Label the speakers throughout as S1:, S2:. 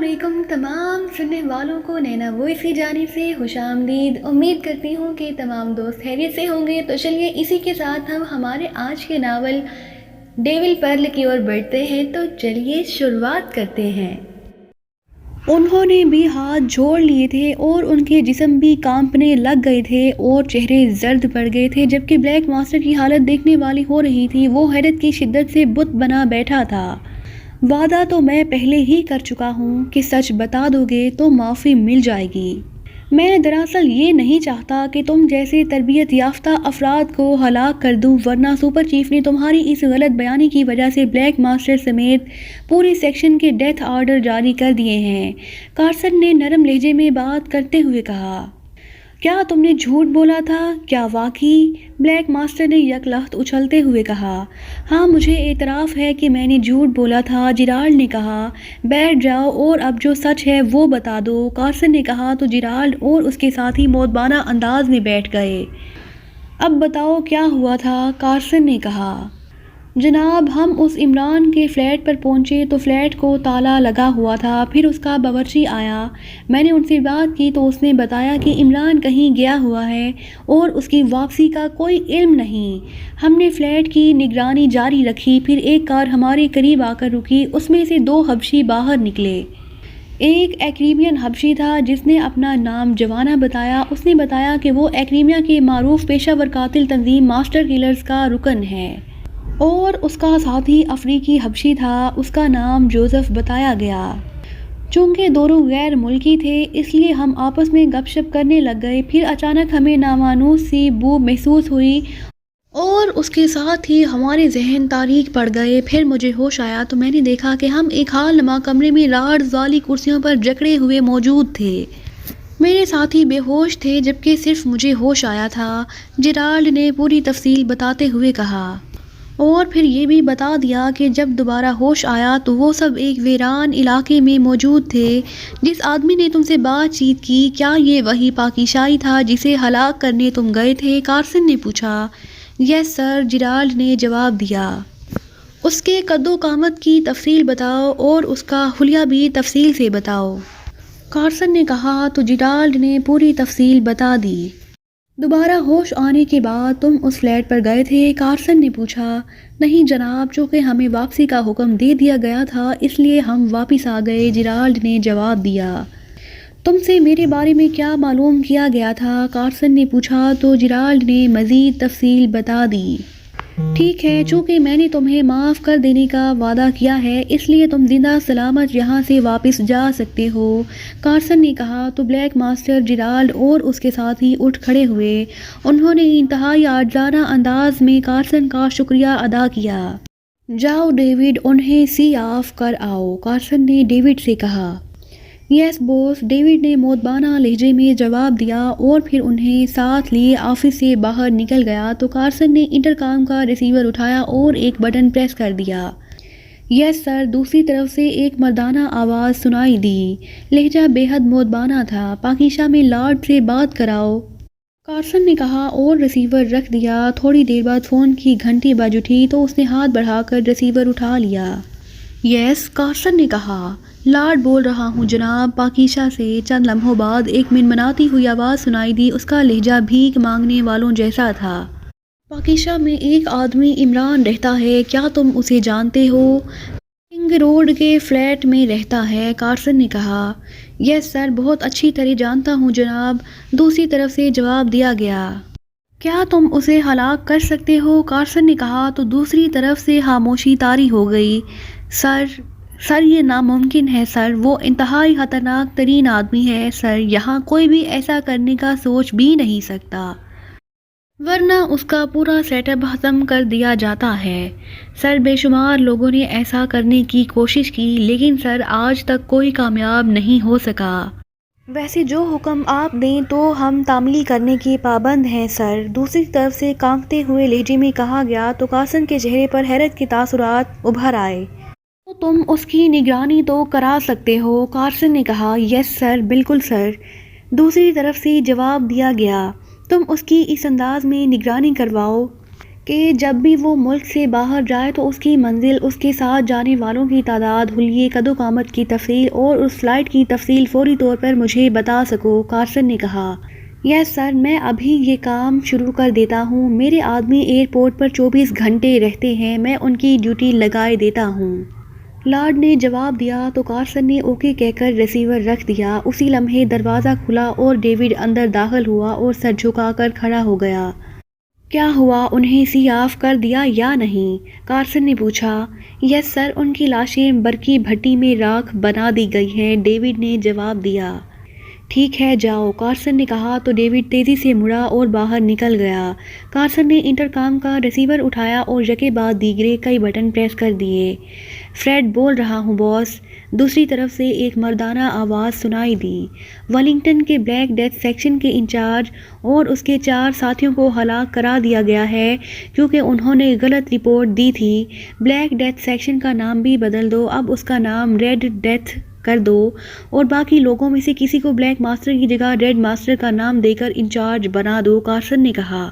S1: علیکم تمام سننے والوں کو نینا وائس کی جانب سے خوش آمدید۔ امید کرتی ہوں کہ تمام دوست خیریت سے ہوں گے۔ تو چلیے اسی کے ساتھ ہم ہمارے آج کے ناول ڈیول پرل کی اور بڑھتے ہیں۔ تو چلیے شروعات کرتے ہیں۔ انہوں نے بھی ہاتھ جوڑ لیے تھے اور ان کے جسم بھی کانپنے لگ گئے تھے اور چہرے زرد پڑ گئے تھے۔ جبکہ بلیک ماسٹر کی حالت دیکھنے والی ہو رہی تھی، وہ حیرت کی شدت سے بت بنا بیٹھا تھا۔ وعدہ تو میں پہلے ہی کر چکا ہوں کہ سچ بتا دو گے تو معافی مل جائے گی۔ میں دراصل یہ نہیں چاہتا کہ تم جیسے تربیت یافتہ افراد کو ہلاک کر دوں، ورنہ سپر چیف نے تمہاری اس غلط بیانی کی وجہ سے بلیک ماسٹر سمیت پورے سیکشن کے ڈیتھ آرڈر جاری کر دیے ہیں۔ کارسن نے نرم لہجے میں بات کرتے ہوئے کہا۔ کیا تم نے جھوٹ بولا تھا؟ کیا واقعی؟ بلیک ماسٹر نے یک لخت اچھلتے ہوئے کہا۔ ہاں، مجھے اعتراف ہے کہ میں نے جھوٹ بولا تھا، جیرالڈ نے کہا۔ بیٹھ جاؤ اور اب جو سچ ہے وہ بتا دو، کارسن نے کہا تو جیرالڈ اور اس کے ساتھی مودبانہ انداز میں بیٹھ گئے۔ اب بتاؤ کیا ہوا تھا، کارسن نے کہا۔ جناب، ہم اس عمران کے فلیٹ پر پہنچے تو فلیٹ کو تالا لگا ہوا تھا، پھر اس کا باورچی آیا۔ میں نے ان سے بات کی تو اس نے بتایا کہ عمران کہیں گیا ہوا ہے اور اس کی واپسی کا کوئی علم نہیں۔ ہم نے فلیٹ کی نگرانی جاری رکھی، پھر ایک کار ہمارے قریب آ کر رکی، اس میں سے 2 حبشی باہر نکلے۔ ایک ایکریمین حبشی تھا جس نے اپنا نام جوانا بتایا۔ اس نے بتایا کہ وہ ایکریمیا کے معروف پیشہ ور قاتل تنظیم ماسٹر کلرز کا رکن ہے، اور اس کا ساتھی افریقی حبشی تھا، اس کا نام جوزف بتایا گیا۔ چونکہ دونوں غیر ملکی تھے اس لیے ہم آپس میں گپ شپ کرنے لگ گئے، پھر اچانک ہمیں نامانوس سی بو محسوس ہوئی اور اس کے ساتھ ہی ہمارے ذہن تاریک پڑ گئے۔ پھر مجھے ہوش آیا تو میں نے دیکھا کہ ہم ایک ہال نما کمرے میں راڈز والی کرسیوں پر جکڑے ہوئے موجود تھے۔ میرے ساتھی بے ہوش تھے جبکہ صرف مجھے ہوش آیا تھا، جیرالڈ نے پوری تفصیل بتاتے ہوئے کہا۔ اور پھر یہ بھی بتا دیا کہ جب دوبارہ ہوش آیا تو وہ سب ایک ویران علاقے میں موجود تھے۔ جس آدمی نے تم سے بات چیت کی، کیا یہ وہی پاکی شاہی تھا جسے ہلاک کرنے تم گئے تھے؟ کارسن نے پوچھا۔ یس سر، جیرالڈ نے جواب دیا۔ اس کے قد و قامت کی تفصیل بتاؤ اور اس کا حلیہ بھی تفصیل سے بتاؤ، کارسن نے کہا تو جیرالڈ نے پوری تفصیل بتا دی۔ دوبارہ ہوش آنے کے بعد تم اس فلیٹ پر گئے تھے؟ کارسن نے پوچھا۔ نہیں جناب، چونکہ ہمیں واپسی کا حکم دے دیا گیا تھا اس لیے ہم واپس آ گئے، جیرالڈ نے جواب دیا۔ تم سے میرے بارے میں کیا معلوم کیا گیا تھا؟ کارسن نے پوچھا تو جیرالڈ نے مزید تفصیل بتا دی۔ ٹھیک ہے، چونکہ میں نے تمہیں معاف کر دینے کا وعدہ کیا ہے اس لیے تم زندہ سلامت یہاں سے واپس جا سکتے ہو، کارسن نے کہا تو بلیک ماسٹر، جیرالڈ اور اس کے ساتھی اٹھ کھڑے ہوئے۔ انہوں نے انتہائی عاجزانہ انداز میں کارسن کا شکریہ ادا کیا۔ جاؤ ڈیوڈ، انہیں سی آف کر آؤ، کارسن نے ڈیوڈ سے کہا۔ یس بوس، ڈیوڈ نے مودبانہ لہجے میں جواب دیا اور پھر انہیں ساتھ لیے آفس سے باہر نکل گیا تو کارسن نے انٹرکام کا ریسیور اٹھایا اور ایک بٹن پریس کر دیا۔ یس سر، دوسری طرف سے ایک مردانہ آواز سنائی دی۔ لہجہ بے حد مودبانہ تھا۔ پاکیشا میں لارڈ سے بات کراؤ، کارسن نے کہا اور ریسیور رکھ دیا۔ تھوڑی دیر بعد فون کی گھنٹی بج اٹھی تو اس نے ہاتھ بڑھا کر ریسیور اٹھا لیا۔ یس، کارسن نے کہا۔ لارڈ بول رہا ہوں جناب، پاکیشا سے۔ چند لمحوں بعد ایک منمناتی ہوئی آواز سنائی دی، اس کا لہجہ بھیک مانگنے والوں جیسا تھا۔ پاکیشا میں ایک آدمی عمران رہتا ہے، کیا تم اسے جانتے ہو؟ کنگ روڈ کے فلیٹ میں رہتا ہے، کارسن نے کہا۔ یس سر، بہت اچھی طرح جانتا ہوں جناب، دوسری طرف سے جواب دیا گیا۔ کیا تم اسے ہلاک کر سکتے ہو؟ کارسن نے کہا تو دوسری طرف سے خاموشی طاری ہو گئی۔ سر یہ ناممکن ہے سر، وہ انتہائی خطرناک ترین آدمی ہے سر، یہاں کوئی بھی ایسا کرنے کا سوچ بھی نہیں سکتا، ورنہ اس کا پورا سیٹ اپ ختم کر دیا جاتا ہے۔ سر، بے شمار لوگوں نے ایسا کرنے کی کوشش کی لیکن سر آج تک کوئی کامیاب نہیں ہو سکا۔ ویسے جو حکم آپ دیں تو ہم تعمیل کرنے کے پابند ہیں سر، دوسری طرف سے کانپتے ہوئے لہجے میں کہا گیا تو کارسن کے چہرے پر حیرت کے تاثرات ابھر آئے۔ تو تم اس کی نگرانی تو کرا سکتے ہو، کارسن نے کہا۔ یس سر، بالکل سر، دوسری طرف سے جواب دیا گیا۔ تم اس کی اس انداز میں نگرانی کرواؤ کہ جب بھی وہ ملک سے باہر جائے تو اس کی منزل، اس کے ساتھ جانے والوں کی تعداد، حلیے قد و قامت کی تفصیل اور اس فلائٹ کی تفصیل فوری طور پر مجھے بتا سکو۔ کارسن نے کہا، یس سر، میں ابھی یہ کام شروع کر دیتا ہوں۔ میرے آدمی ایئرپورٹ پر 24 گھنٹے رہتے ہیں، میں ان کی ڈیوٹی لگائے دیتا ہوں۔ لارڈ نے جواب دیا تو کارسن نے اوکے کہہ کر ریسیور رکھ دیا۔ اسی لمحے دروازہ کھلا اور ڈیوڈ اندر داخل ہوا اور سر جھکا کر کھڑا ہو گیا۔ کیا ہوا، انہیں سی آف کر دیا یا نہیں؟ کارسن نے پوچھا۔ یس سر، ان کی لاشیں برقی بھٹی میں راکھ بنا دی گئی ہیں، ڈیوڈ نے جواب دیا۔ ٹھیک ہے، جاؤ، کارسن نے کہا تو ڈیوڈ تیزی سے مڑا اور باہر نکل گیا۔ کارسن نے انٹرکام کا ریسیور اٹھایا اور یکے بعد دیگرے کئی بٹن پریس کر دیے۔ فریڈ بول رہا ہوں باس، دوسری طرف سے ایک مردانہ آواز سنائی دی۔ ویلنگٹن کے بلیک ڈیتھ سیکشن کے انچارج اور اس کے 4 ساتھیوں کو ہلاک کرا دیا گیا ہے کیونکہ انہوں نے غلط رپورٹ دی تھی۔ بلیک ڈیتھ سیکشن کا نام بھی بدل دو، اب اس کا نام ریڈ ڈیتھ کر دو اور باقی لوگوں میں سے کسی کو بلیک ماسٹر کی جگہ ریڈ ماسٹر کا نام دے کر انچارج بنا دو، کارسن نے کہا۔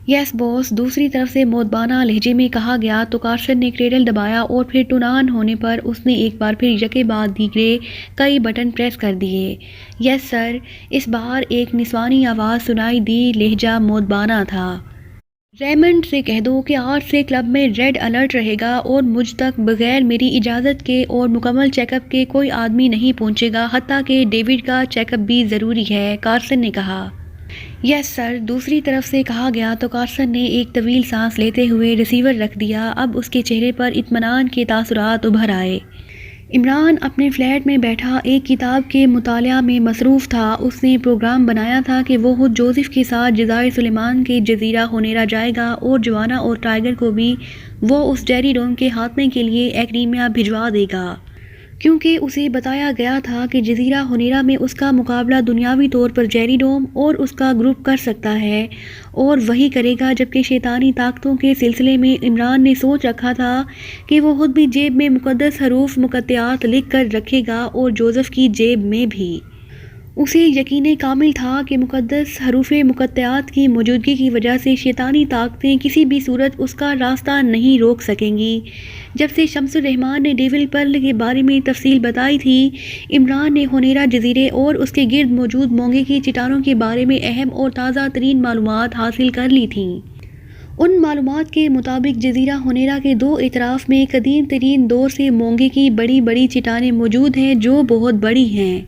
S1: یس باس، دوسری طرف سے مودبانہ لہجے میں کہا گیا تو کارسن نے کریڈل دبایا اور پھر ٹونان ہونے پر اس نے ایک بار پھر یکے بعد دیگرے کئی بٹن پریس کر دیے۔ یس سر، اس بار ایک نسوانی آواز سنائی دی، لہجہ مودبانہ تھا۔ ریمنڈ سے کہہ دو کہ آج سے کلب میں ریڈ الرٹ رہے گا اور مجھ تک بغیر میری اجازت کے اور مکمل چیک اپ کے کوئی آدمی نہیں پہنچے گا، حتیٰ کہ ڈیوڈ کا چیک اپ بھی ضروری ہے، کارسن نے کہا۔ یس سر، دوسری طرف سے کہا گیا تو کارسن نے ایک طویل سانس لیتے ہوئے ریسیور رکھ دیا۔ اب اس کے چہرے پر اطمینان کے تاثرات ابھر آئے۔ عمران اپنے فلیٹ میں بیٹھا ایک کتاب کے مطالعہ میں مصروف تھا۔ اس نے پروگرام بنایا تھا کہ وہ خود جوزف کے ساتھ جزائر سلیمان کے جزیرہ ہونیرا جائے گا اور جوانا اور ٹائیگر کو بھی وہ اس جیری ڈوم کے خاتمے کے لیے ایکڈیمیا بھجوا دے گا، کیونکہ اسے بتایا گیا تھا کہ جزیرہ ہونیرا میں اس کا مقابلہ دنیاوی طور پر جیری ڈوم اور اس کا گروپ کر سکتا ہے اور وہی کرے گا، جبکہ شیطانی طاقتوں کے سلسلے میں عمران نے سوچ رکھا تھا کہ وہ خود بھی جیب میں مقدس حروف مقطعات لکھ کر رکھے گا اور جوزف کی جیب میں بھی۔ اسے یقین کامل تھا کہ مقدس حروف مقطعات کی موجودگی کی وجہ سے شیطانی طاقتیں کسی بھی صورت اس کا راستہ نہیں روک سکیں گی۔ جب سے شمس الرحمن نے ڈیول پرل کے بارے میں تفصیل بتائی تھی، عمران نے ہونیرا جزیرے اور اس کے گرد موجود مونگے کی چٹانوں کے بارے میں اہم اور تازہ ترین معلومات حاصل کر لی تھیں۔ ان معلومات کے مطابق جزیرہ ہونیرا کے 2 اطراف میں قدیم ترین دور سے مونگے کی بڑی بڑی چٹانیں موجود ہیں جو بہت بڑی ہیں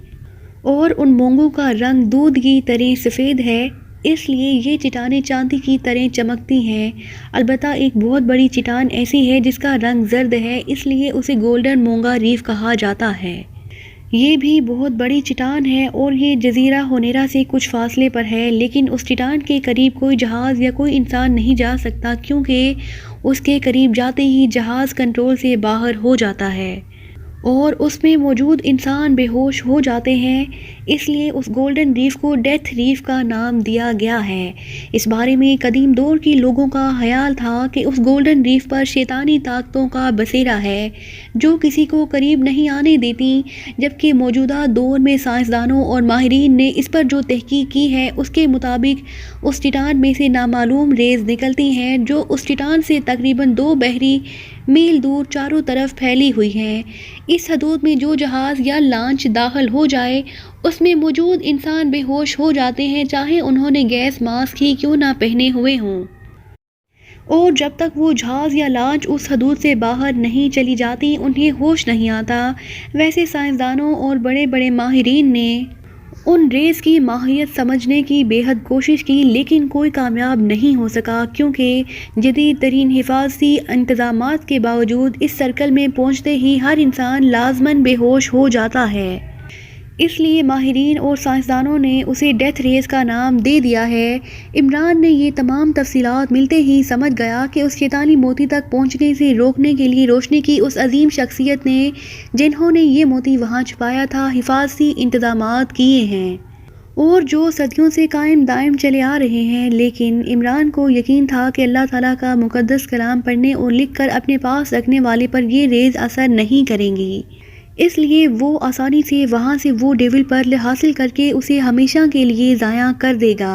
S1: اور ان مونگوں کا رنگ دودھ کی طرح سفید ہے، اس لیے یہ چٹانیں چاندی کی طرح چمکتی ہیں۔ البتہ ایک بہت بڑی چٹان ایسی ہے جس کا رنگ زرد ہے، اس لیے اسے گولڈن مونگا ریف کہا جاتا ہے۔ یہ بھی بہت بڑی چٹان ہے اور یہ جزیرہ ہونیرا سے کچھ فاصلے پر ہے، لیکن اس چٹان کے قریب کوئی جہاز یا کوئی انسان نہیں جا سکتا کیونکہ اس کے قریب جاتے ہی جہاز کنٹرول سے باہر ہو جاتا ہے اور اس میں موجود انسان بے ہوش ہو جاتے ہیں، اس لیے اس گولڈن ریف کو ڈیتھ ریف کا نام دیا گیا ہے۔ اس بارے میں قدیم دور کے لوگوں کا خیال تھا کہ اس گولڈن ریف پر شیطانی طاقتوں کا بسیرا ہے جو کسی کو قریب نہیں آنے دیتی، جبکہ موجودہ دور میں سائنسدانوں اور ماہرین نے اس پر جو تحقیق کی ہے اس کے مطابق اس چٹان میں سے نامعلوم ریز نکلتی ہیں جو اس چٹان سے تقریباً 2 بحری میل دور چاروں طرف پھیلی ہوئی ہیں۔ اس حدود میں جو جہاز یا لانچ داخل ہو جائے اس میں موجود انسان بے ہوش ہو جاتے ہیں، چاہے انہوں نے گیس ماسک ہی کیوں نہ پہنے ہوئے ہوں، اور جب تک وہ جہاز یا لانچ اس حدود سے باہر نہیں چلی جاتی انہیں ہوش نہیں آتا۔ ویسے سائنسدانوں اور بڑے بڑے ماہرین نے ان ریز کی ماہیت سمجھنے کی بے حد کوشش کی، لیکن کوئی کامیاب نہیں ہو سکا کیونکہ جدید ترین حفاظتی انتظامات کے باوجود اس سرکل میں پہنچتے ہی ہر انسان لازماً بے ہوش ہو جاتا ہے۔ اس لیے ماہرین اور سائنسدانوں نے اسے ڈیتھ ریز کا نام دے دیا ہے۔ عمران نے یہ تمام تفصیلات ملتے ہی سمجھ گیا کہ اس شیطانی موتی تک پہنچنے سے روکنے کے لیے روشنی کی اس عظیم شخصیت نے جنہوں نے یہ موتی وہاں چھپایا تھا حفاظتی انتظامات کیے ہیں اور جو صدیوں سے قائم دائم چلے آ رہے ہیں، لیکن عمران کو یقین تھا کہ اللہ تعالیٰ کا مقدس کلام پڑھنے اور لکھ کر اپنے پاس رکھنے والے پر یہ ریز اثر نہیں کریں گی، اس لیے وہ آسانی سے وہاں سے وہ ڈیول پرل حاصل کر کے اسے ہمیشہ کے لیے ضائع کر دے گا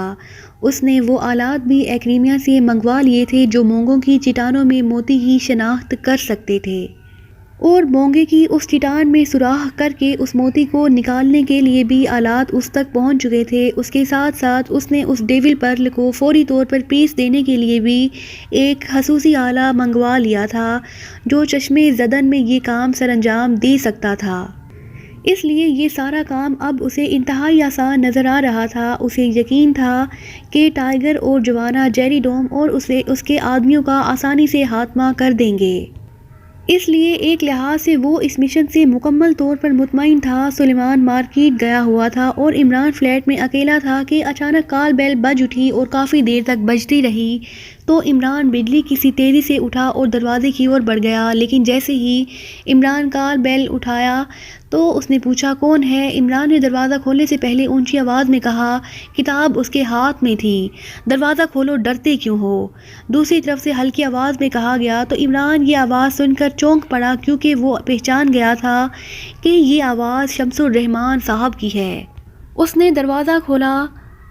S1: اس نے وہ آلات بھی ایکریمیا سے منگوا لیے تھے جو مونگوں کی چٹانوں میں موتی کی شناخت کر سکتے تھے، اور مونگے کی اس چٹان میں سوراخ کر کے اس موتی کو نکالنے کے لیے بھی آلات اس تک پہنچ چکے تھے۔ اس کے ساتھ ساتھ اس نے اس ڈیول پرل کو فوری طور پر پیس دینے کے لیے بھی ایک خصوصی آلہ منگوا لیا تھا جو چشمے زدن میں یہ کام سر انجام دے سکتا تھا۔ اس لیے یہ سارا کام اب اسے انتہائی آسان نظر آ رہا تھا۔ اسے یقین تھا کہ ٹائیگر اور جوانا جیری ڈوم اور اس کے آدمیوں کا آسانی سے خاتمہ کر دیں گے۔ اس لیے ایک لحاظ سے وہ اس مشن سے مکمل طور پر مطمئن تھا۔ سلیمان مارکیٹ گیا ہوا تھا اور عمران فلیٹ میں اکیلا تھا کہ اچانک کال بیل بج اٹھی اور کافی دیر تک بجتی رہی۔ تو عمران بجلی کی سی تیزی سے اٹھا اور دروازے کی اور بڑھ گیا، لیکن جیسے ہی عمران کال بیل اٹھایا تو اس نے پوچھا کون ہے۔ عمران نے دروازہ کھولنے سے پہلے اونچی آواز میں کہا، کتاب اس کے ہاتھ میں تھی، دروازہ کھولو، ڈرتے کیوں ہو؟ دوسری طرف سے ہلکی آواز میں کہا گیا تو عمران یہ آواز سن کر چونک پڑا، کیونکہ وہ پہچان گیا تھا کہ یہ آواز شمس الرحمن صاحب کی ہے۔ اس نے دروازہ کھولا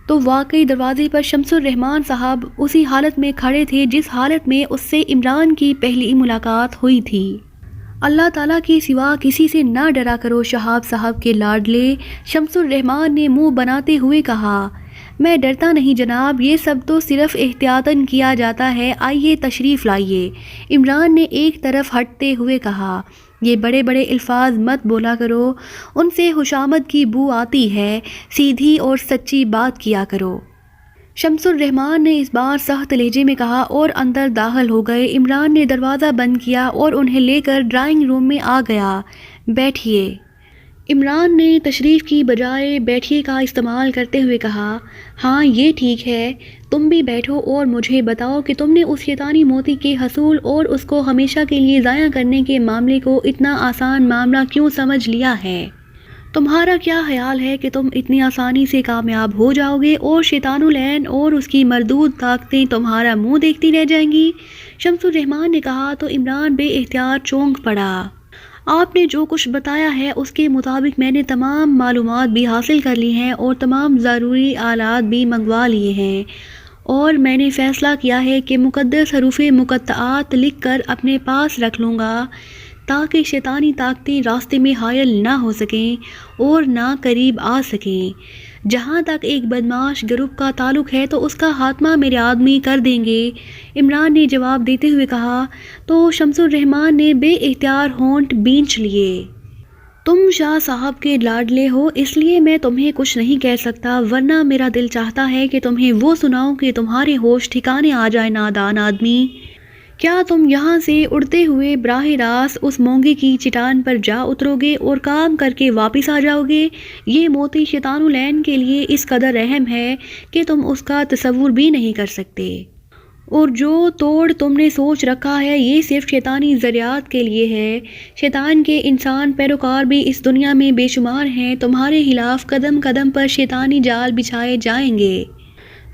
S1: تو واقعی دروازے پر شمس الرحمن صاحب اسی حالت میں کھڑے تھے جس حالت میں اس سے عمران کی پہلی ملاقات ہوئی تھی۔ اللہ تعالیٰ کے سوا کسی سے نہ ڈرا کرو شہاب صاحب کے لاڈلے، شمس الرحمن نے منہ بناتے ہوئے کہا۔ میں ڈرتا نہیں جناب، یہ سب تو صرف احتیاطاً کیا جاتا ہے، آئیے تشریف لائیے، عمران نے ایک طرف ہٹتے ہوئے کہا۔ یہ بڑے بڑے الفاظ مت بولا کرو، ان سے خوشامد کی بو آتی ہے، سیدھی اور سچی بات کیا کرو، شمس الرحمن نے اس بار سخت لہجے میں کہا اور اندر داخل ہو گئے۔ عمران نے دروازہ بند کیا اور انہیں لے کر ڈرائنگ روم میں آ گیا۔ بیٹھیے، عمران نے تشریف کی بجائے بیٹھیے کا استعمال کرتے ہوئے کہا۔ ہاں یہ ٹھیک ہے، تم بھی بیٹھو اور مجھے بتاؤ کہ تم نے اس شیطانی موتی کے حصول اور اس کو ہمیشہ کے لیے ضائع کرنے کے معاملے کو اتنا آسان معاملہ کیوں سمجھ لیا ہے؟ تمہارا کیا خیال ہے کہ تم اتنی آسانی سے کامیاب ہو جاؤ گے اور شیطان العین اور اس کی مردود طاقتیں تمہارا منہ دیکھتی رہ جائیں گی؟ شمس الرحمن نے کہا تو عمران بے اختیار چونک پڑا۔ آپ نے جو کچھ بتایا ہے اس کے مطابق میں نے تمام معلومات بھی حاصل کر لی ہیں اور تمام ضروری آلات بھی منگوا لیے ہیں، اور میں نے فیصلہ کیا ہے کہ مقدس حروف مقطعات لکھ کر اپنے پاس رکھ لوں گا تاکہ شیطانی طاقتیں راستے میں حائل نہ ہو سکیں اور نہ قریب آ سکیں۔ جہاں تک ایک بدمعاش گروپ کا تعلق ہے تو اس کا خاتمہ میرے آدمی کر دیں گے، عمران نے جواب دیتے ہوئے کہا۔ تو شمس الرحمن نے بے اختیار ہونٹ بھینچ لیے۔ تم شاہ صاحب کے لاڈلے ہو، اس لیے میں تمہیں کچھ نہیں کہہ سکتا، ورنہ میرا دل چاہتا ہے کہ تمہیں وہ سناؤں کہ تمہارے ہوش ٹھکانے آ جائے۔ نادان آدمی، کیا تم یہاں سے اڑتے ہوئے براہ راست اس مونگے کی چٹان پر جا اترو گے اور کام کر کے واپس آ جاؤ گے؟ یہ موتی شیطان العین کے لیے اس قدر اہم ہے کہ تم اس کا تصور بھی نہیں کر سکتے، اور جو توڑ تم نے سوچ رکھا ہے یہ صرف شیطانی ذریات کے لیے ہے۔ شیطان کے انسان پیروکار بھی اس دنیا میں بے شمار ہیں، تمہارے خلاف قدم قدم پر شیطانی جال بچھائے جائیں گے،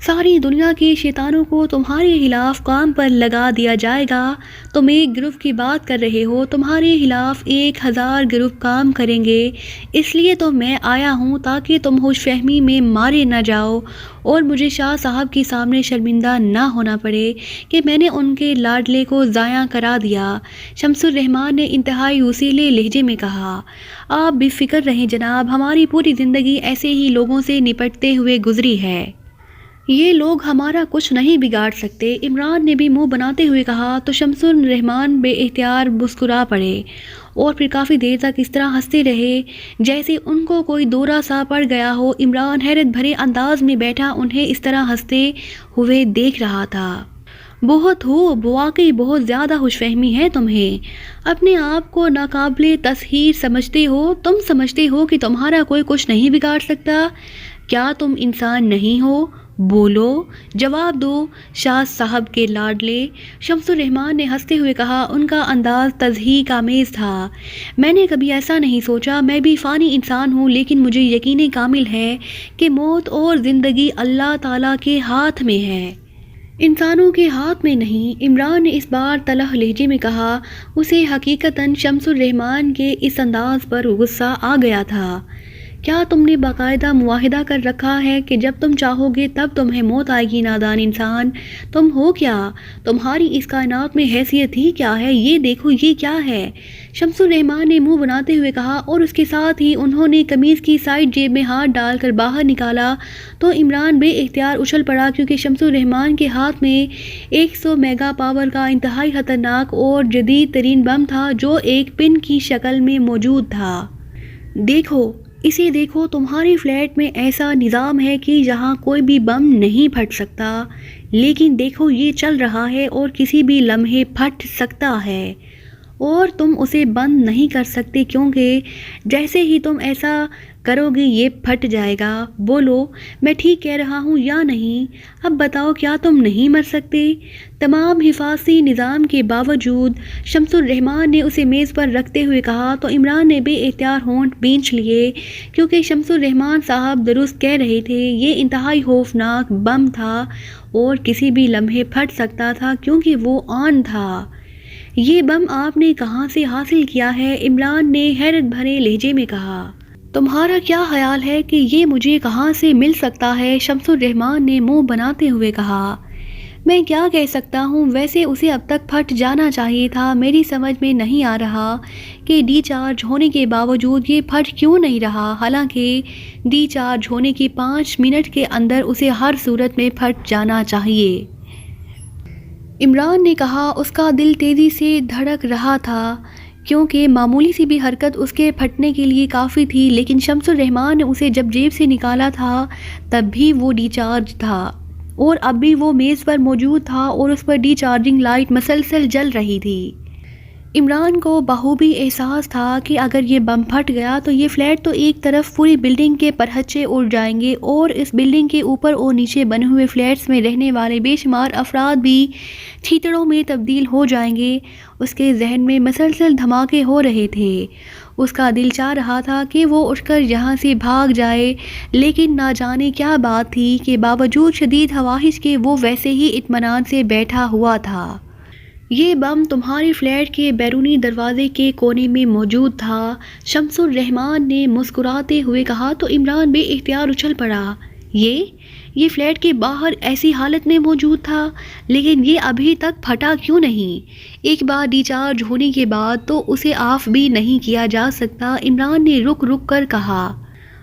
S1: ساری دنیا کے شیطانوں کو تمہارے خلاف کام پر لگا دیا جائے گا۔ تم ایک گروپ کی بات کر رہے ہو، تمہارے خلاف 1000 گروپ کام کریں گے، اس لیے تو میں آیا ہوں تاکہ تم خوش فہمی میں مارے نہ جاؤ اور مجھے شاہ صاحب کے سامنے شرمندہ نہ ہونا پڑے کہ میں نے ان کے لاڈلے کو ضائع کرا دیا، شمس الرحمن نے انتہائی وسیلے لہجے میں کہا۔ آپ بے فکر رہیں جناب، ہماری پوری زندگی ایسے ہی لوگوں سے نپٹتے ہوئے گزری ہے، یہ لوگ ہمارا کچھ نہیں بگاڑ سکتے، عمران نے بھی منہ بناتے ہوئے کہا۔ تو شمس الرحمن بے اختیار مسکرا پڑے اور پھر کافی دیر تک اس طرح ہنستے رہے جیسے ان کو کوئی دورہ سا پڑ گیا ہو۔ عمران حیرت بھرے انداز میں بیٹھا انہیں اس طرح ہنستے ہوئے دیکھ رہا تھا۔ بہت ہو، واقعی بہت زیادہ خوش فہمی ہے تمہیں، اپنے آپ کو ناقابل تسخیر سمجھتے ہو، تم سمجھتے ہو کہ تمہارا کوئی کچھ نہیں بگاڑ سکتا، کیا تم انسان نہیں ہو؟ بولو، جواب دو شاہ صاحب کے لاڈلے، شمس الرحمن نے ہنستے ہوئے کہا۔ ان کا انداز تضحیک آمیز تھا۔ میں نے کبھی ایسا نہیں سوچا، میں بھی فانی انسان ہوں، لیکن مجھے یقین کامل ہے کہ موت اور زندگی اللہ تعالیٰ کے ہاتھ میں ہے، انسانوں کے ہاتھ میں نہیں، عمران نے اس بار تلخ لہجے میں کہا۔ اسے حقیقتاً شمس الرحمن کے اس انداز پر غصہ آ گیا تھا کیا تم نے باقاعدہ معاہدہ کر رکھا ہے کہ جب تم چاہو گے تب تمہیں موت آئے گی؟ نادان انسان، تم ہو کیا؟ تمہاری اس کائنات میں حیثیت ہی کیا ہے؟ یہ دیکھو یہ کیا ہے؟ شمس الرحمان نے منہ بناتے ہوئے کہا، اور اس کے ساتھ ہی انہوں نے قمیض کی سائڈ جیب میں ہاتھ ڈال کر باہر نکالا تو عمران بے اختیار اچھل پڑا، کیونکہ شمس الرحمان کے ہاتھ میں 100 میگا پاور کا انتہائی خطرناک اور جدید ترین بم تھا جو ایک پن کی شکل میں موجود تھا۔ دیکھو اسے دیکھو، تمہارے فلیٹ میں ایسا نظام ہے کہ جہاں کوئی بھی بم نہیں پھٹ سکتا، لیکن دیکھو یہ چل رہا ہے اور کسی بھی لمحے پھٹ سکتا ہے اور تم اسے بند نہیں کر سکتے، کیونکہ جیسے ہی تم ایسا کرو گے یہ پھٹ جائے گا۔ بولو میں ٹھیک کہہ رہا ہوں یا نہیں؟ اب بتاؤ کیا تم نہیں مر سکتے؟ تمام حفاظتی نظام کے باوجود شمس الرحمان نے اسے میز پر رکھتے ہوئے کہا تو عمران نے بے اختیار ہونٹ بھینچ لیے، کیونکہ شمس الرحمان صاحب درست کہہ رہے تھے، یہ انتہائی خوفناک بم تھا اور کسی بھی لمحے پھٹ سکتا تھا کیونکہ وہ آن تھا۔ یہ بم آپ نے کہاں سے حاصل کیا ہے؟ عمران نے حیرت بھرے لہجے میں کہا۔ تمہارا کیا خیال ہے کہ یہ مجھے کہاں سے مل سکتا ہے؟ شمس الرحمان نے منہ بناتے ہوئے کہا۔ میں کیا کہہ سکتا ہوں، ویسے اسے اب تک پھٹ جانا چاہیے تھا۔ میری سمجھ میں نہیں آ رہا کہ ڈی چارج ہونے کے باوجود یہ پھٹ کیوں نہیں رہا، حالانکہ ڈی چارج ہونے کے 5 منٹ کے اندر اسے ہر صورت میں پھٹ جانا چاہیے۔ عمران نے کہا۔ اس کا دل تیزی سے دھڑک رہا تھا کیونکہ معمولی سی بھی حرکت اس کے پھٹنے کے لیے کافی تھی، لیکن شمس الرحمان نے اسے جب جیب سے نکالا تھا تب بھی وہ ڈی چارج تھا اور اب بھی وہ میز پر موجود تھا اور اس پر ڈی چارجنگ لائٹ مسلسل جل رہی تھی۔ عمران کو بخوبی احساس تھا کہ اگر یہ بم پھٹ گیا تو یہ فلیٹ تو ایک طرف پوری بلڈنگ کے پرہچے اڑ جائیں گے اور اس بلڈنگ کے اوپر اور نیچے بنے ہوئے فلیٹس میں رہنے والے بے شمار افراد بھی چھیتڑوں میں تبدیل ہو جائیں گے۔ اس کے ذہن میں مسلسل دھماکے ہو رہے تھے۔ اس کا دل چاہ رہا تھا کہ وہ اٹھ کر یہاں سے بھاگ جائے، لیکن نہ جانے کیا بات تھی کہ باوجود شدید خواہش کے وہ ویسے ہی اطمینان سے بیٹھا ہوا تھا۔ یہ بم تمہاری فلیٹ کے بیرونی دروازے کے کونے میں موجود تھا، شمس الرحمان نے مسکراتے ہوئے کہا تو عمران بے اختیار اچھل پڑا۔ یہ فلیٹ کے باہر ایسی حالت میں موجود تھا، لیکن یہ ابھی تک پھٹا کیوں نہیں؟ ایک بار ڈی چارج ہونے کے بعد تو اسے آف بھی نہیں کیا جا سکتا۔ عمران نے رک رک کر کہا۔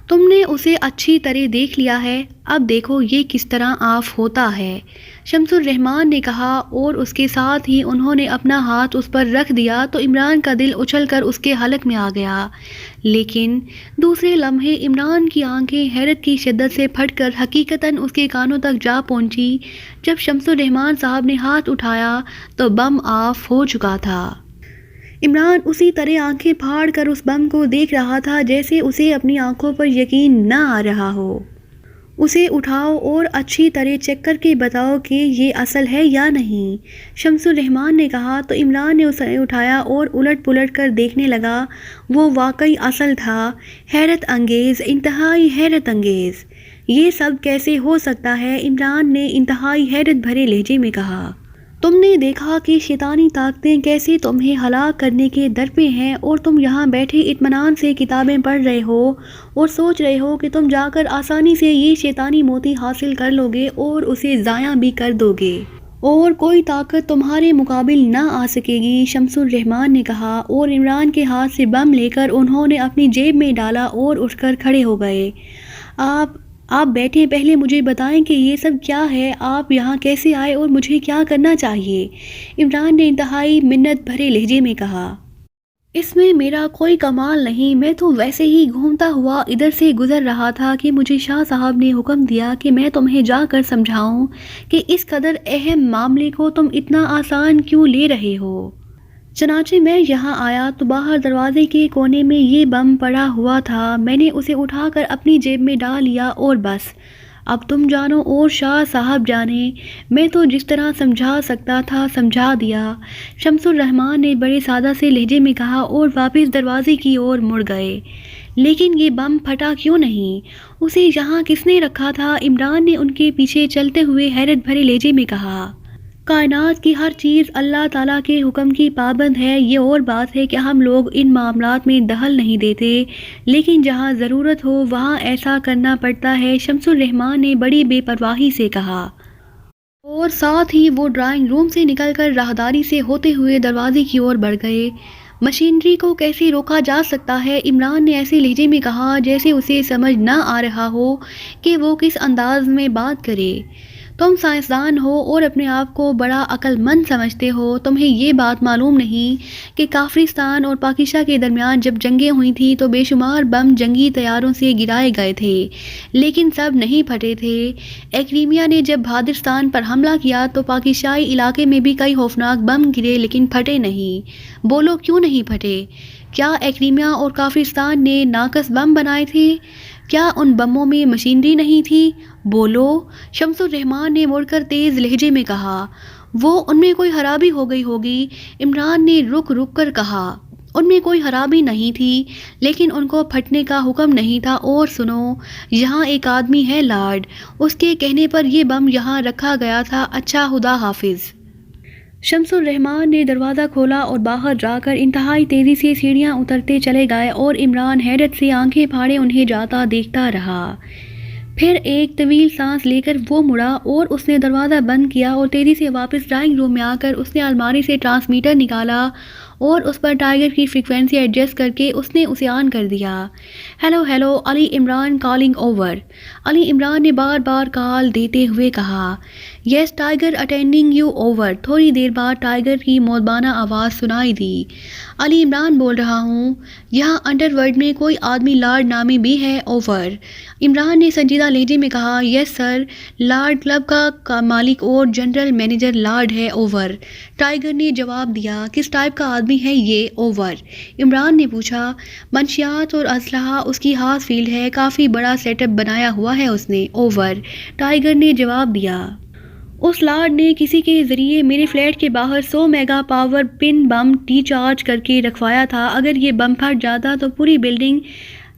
S1: تم نے اسے اچھی طرح دیکھ لیا ہے، اب دیکھو یہ کس طرح آف ہوتا ہے، شمس الرحمان نے کہا اور اس کے ساتھ ہی انہوں نے اپنا ہاتھ اس پر رکھ دیا تو عمران کا دل اچھل کر اس کے حلق میں آ گیا، لیکن دوسرے لمحے عمران کی آنکھیں حیرت کی شدت سے پھٹ کر حقیقتاً اس کے کانوں تک جا پہنچی۔ جب شمس الرحمان صاحب نے ہاتھ اٹھایا تو بم آف ہو چکا تھا۔ عمران اسی طرح آنکھیں پھاڑ کر اس بم کو دیکھ رہا تھا جیسے اسے اپنی آنکھوں پر یقین نہ آ رہا ہو۔ اسے اٹھاؤ اور اچھی طرح چیک کر کے بتاؤ کہ یہ اصل ہے یا نہیں، شمس الرحمان نے کہا تو عمران نے اسے اٹھایا اور الٹ پلٹ کر دیکھنے لگا۔ وہ واقعی اصل تھا، حیرت انگیز، انتہائی حیرت انگیز۔ یہ سب کیسے ہو سکتا ہے؟ عمران نے انتہائی حیرت بھرے لہجے میں کہا۔ تم نے دیکھا کہ شیطانی طاقتیں کیسے تمہیں ہلاک کرنے کے درپے ہیں اور تم یہاں بیٹھے اطمینان سے کتابیں پڑھ رہے ہو اور سوچ رہے ہو کہ تم جا کر آسانی سے یہ شیطانی موتی حاصل کر لو گے اور اسے ضائع بھی کر دو گے اور کوئی طاقت تمہارے مقابل نہ آ سکے گی، شمس الرحمان نے کہا اور عمران کے ہاتھ سے بم لے کر انہوں نے اپنی جیب میں ڈالا اور اٹھ کر کھڑے ہو گئے۔ آپ بیٹھے، پہلے مجھے بتائیں کہ یہ سب کیا ہے، آپ یہاں کیسے آئے اور مجھے کیا کرنا چاہیے، عمران نے انتہائی منت بھرے لہجے میں کہا۔ اس میں میرا کوئی کمال نہیں، میں تو ویسے ہی گھومتا ہوا ادھر سے گزر رہا تھا کہ مجھے شاہ صاحب نے حکم دیا کہ میں تمہیں جا کر سمجھاؤں کہ اس قدر اہم معاملے کو تم اتنا آسان کیوں لے رہے ہو۔ چنانچہ میں یہاں آیا تو باہر دروازے کے کونے میں یہ بم پڑا ہوا تھا، میں نے اسے اٹھا کر اپنی جیب میں ڈال لیا اور بس، اب تم جانو اور شاہ صاحب جانے، میں تو جس طرح سمجھا سکتا تھا سمجھا دیا، شمس الرحمان نے بڑے سادہ سے لہجے میں کہا اور واپس دروازے کی اور مڑ گئے۔ لیکن یہ بم پھٹا کیوں نہیں؟ اسے یہاں کس نے رکھا تھا؟ عمران نے ان کے پیچھے چلتے ہوئے حیرت بھرے لہجے میں کہا۔ کائنات کی ہر چیز اللہ تعالیٰ کے حکم کی پابند ہے. یہ اور بات ہے کہ ہم لوگ ان معاملات میں دخل نہیں دیتے، لیکن جہاں ضرورت ہو وہاں ایسا کرنا پڑتا ہے. شمس الرحمن نے بڑی بے پرواہی سے کہا، اور ساتھ ہی وہ ڈرائنگ روم سے نکل کر راہداری سے ہوتے ہوئے دروازے کی اور بڑھ گئے. مشینری کو کیسے روکا جا سکتا ہے؟ عمران نے ایسے لہجے میں کہا جیسے اسے سمجھ نہ آ رہا ہو کہ وہ کس انداز میں بات کرے. تم سائنسدان ہو اور اپنے آپ کو بڑا عقل مند سمجھتے ہو. تمہیں یہ بات معلوم نہیں کہ کافرستان اور پاکستان کے درمیان جب جنگیں ہوئی تھیں تو بے شمار بم جنگی طیاروں سے گرائے گئے تھے، لیکن سب نہیں پھٹے تھے. ایکریمیا نے جب بہادرستان پر حملہ کیا تو پاکستانی علاقے میں بھی کئی خوفناک بم گرے لیکن پھٹے نہیں. بولو کیوں نہیں پھٹے؟ کیا ایکریمیا اور کافرستان نے ناقص بم بنائے تھے؟ کیا ان بموں میں مشینری نہیں تھی؟ بولو. شمس الرحمن نے مڑ کر تیز لہجے میں کہا، وہ ان میں کوئی خرابی ہو گئی ہوگی. عمران نے رک رک کر کہا، ان میں کوئی خرابی نہیں تھی، لیکن ان کو پھٹنے کا حکم نہیں تھا. اور سنو، یہاں ایک آدمی ہے لارڈ، اس کے کہنے پر یہ بم یہاں رکھا گیا تھا. اچھا، خدا حافظ. شمس الرحمن نے دروازہ کھولا اور باہر جا کر انتہائی تیزی سے سیڑھیاں اترتے چلے گئے، اور عمران حیرت سے آنکھیں پھاڑے انہیں جاتا دیکھتا رہا. پھر ایک طویل سانس لے کر وہ مڑا اور اس نے دروازہ بند کیا اور تیزی سے واپس ڈرائنگ روم میں آ کر اس نے الماری سے ٹرانسمیٹر نکالا اور اس پر ٹائیگر کی فریکوینسی ایڈجسٹ کر کے اس نے اسے آن کر دیا. Hello hello, Ali Imran calling over. Ali Imran نے بار بار کال دیتے ہوئے کہا، یس ٹائیگر اٹینڈنگ یو اوور. تھوڑی دیر بعد ٹائیگر کی مودبانہ آواز سنائی دی. علی عمران بول رہا ہوں، یہاں انڈر ورلڈ میں کوئی آدمی لارڈ نامی بھی ہے؟ اوور. عمران نے سنجیدہ لہجے میں کہا، یس سر، لارڈ کلب کا مالک اور جنرل مینیجر لارڈ ہے. اوور. ٹائیگر نے جواب دیا. کس ٹائپ کا آدمی ہے یہ؟ اوور. عمران نے پوچھا. منشیات اور اسلحہ اس کی خاص فیلڈ ہے، کافی بڑا سیٹ اپ بنایا ہوا ہے اس نے. اوور. ٹائیگر نے جواب دیا. اس لارڈ نے کسی کے ذریعے میرے فلیٹ کے باہر 100 میگا پاور پن بم ٹی چارج کر کے رکھوایا تھا. اگر یہ بم پھٹ جاتا تو پوری بلڈنگ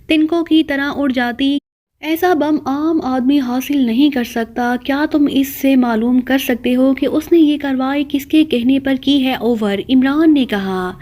S1: تنکوں کی طرح اڑ جاتی. ایسا بم عام آدمی حاصل نہیں کر سکتا. کیا تم اس سے معلوم کر سکتے ہو کہ اس نے یہ کارروائی کس کے کہنے پر کی ہے؟ اوور. عمران نے کہا،